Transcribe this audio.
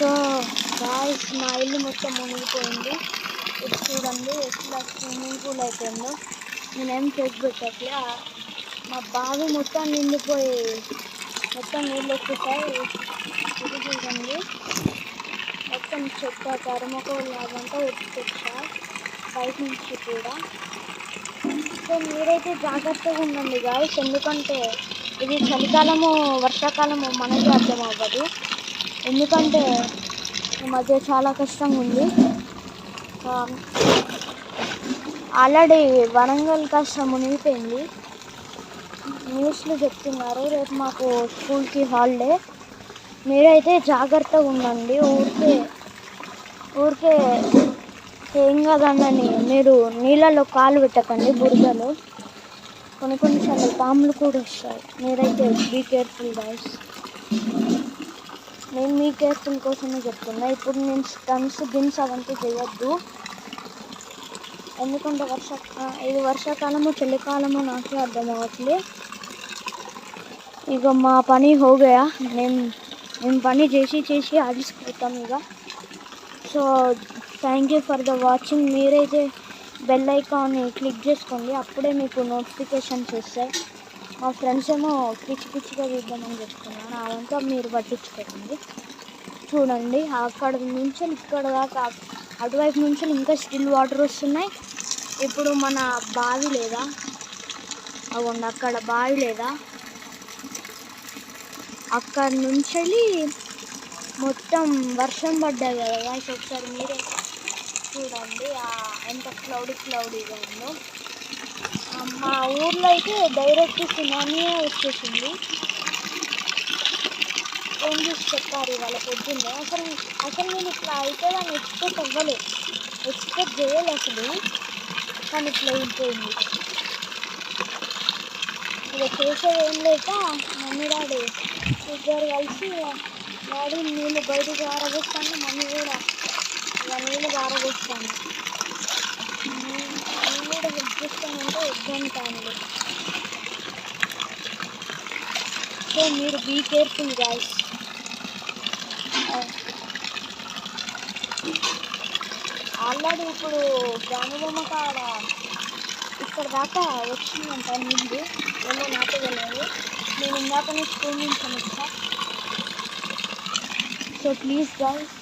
So guys మా ఇల్లు మొత్తం మునిగిపోయింది. ఇది చూడండి ఎట్లా స్విమ్మింగ్ పూల్ అయిపోయిందో. నేనేం చేసి పెట్టట్లే, మా బావి మొత్తం నిండిపోయి మొత్తం నీళ్ళు వచ్చేసాయి. ఇది చూడండి మొత్తం చెత్త థర్మోకోల్ లాగంతా వచ్చేసా బయట నుంచి కూడా. సో మీరైతే జాగ్రత్తగా ఉండండి గాయ్స్, ఎందుకంటే ఇది చలికాలము వర్షాకాలము మనకి అర్థం అవ్వదు. ఎందుకంటే ఈ మధ్య చాలా కష్టంగా ఉంది. ఆల్రెడీ వరంగల్ కాస్త మునిగిపోయింది. న్యూస్లో చెప్తున్నారు రేపు మాకు స్కూల్కి హాలిడే. మీరైతే జాగ్రత్తగా ఉండండి. ఊరికే ఏం కాదన్నని మీరు నీళ్ళలో కాలు పెట్టకండి, బురదలో. కొన్నిసార్లు పాములు కూడా వస్తాయి. మీరైతే బీ కేర్ఫుల్ గాయ్స్. నేను మీ కేర్ఫుల్ కోసమే చెప్తున్నా. ఇప్పుడు నేను స్టన్స్ గిన్స్ అవంతా చేయొద్దు, ఎందుకంటే ఇది వర్షాకాలము చలికాలము నాకే అర్థం అవ్వట్లే. ఇక మా పని హోగయా, మేము పని చేసి ఆడిసిపోతాం ఇక. So thank you for the watching. మీరైతే బెల్ ఐకాన్ని క్లిక్ చేసుకోండి, అప్పుడే మీకు నోటిఫికేషన్స్ వస్తాయి. మా ఫ్రెండ్స్ ఏమో పిచ్చిగా తీద్దామని చెప్తున్నాను, అదంతా మీరు పట్టించుకోండి. చూడండి అక్కడ నుంచి ఇక్కడ దాకా, అటువైపు నుంచి ఇంకా స్టిల్ వాటర్ వస్తున్నాయి. ఇప్పుడు మన బావి లేదా, అవును అక్కడ బావి లేదా, అక్కడ నుంచి మొత్తం వర్షం పడ్డాయి కదా గాయ్స్. ఒకసారి మీరే చూడండి ఎంత క్లౌడీగా ఉందో. మా ఊర్లో అయితే డైరెక్ట్ సునామీయే వచ్చేసింది. ఏం చూసి చెప్పారు ఇవాళ పొద్దున్నే. అసలు నేను ఇట్లా అవుతుందని ఎక్స్పెక్ట్ చేయాలి అసలు, కానీ ఇట్లా అయిపోయింది. ఇక చేసేది ఏం లేక మమ్మీ డాడీ ఇద్దరు కలిసి, డాడీ నీళ్ళు బయటకు ఆరబోస్తాను, మమ్మీ కూడా ఇక నీళ్ళు ఆరబోస్తాను. నేను కూడా హెల్ప్ చేస్తానంటే వద్దంటాను. సో మీరు బీ కేర్ఫుల్ గాయ్స్. ఆల్రెడీ ఇప్పుడు గాంధీబొమ్మ కాడ ఇక్కడ దాకా వచ్చిందంట నీళ్ళు, ఏమో నాకే తెలియదు. నేను ఇందాక స్కూల్ నుంచి వచ్చా. So please guys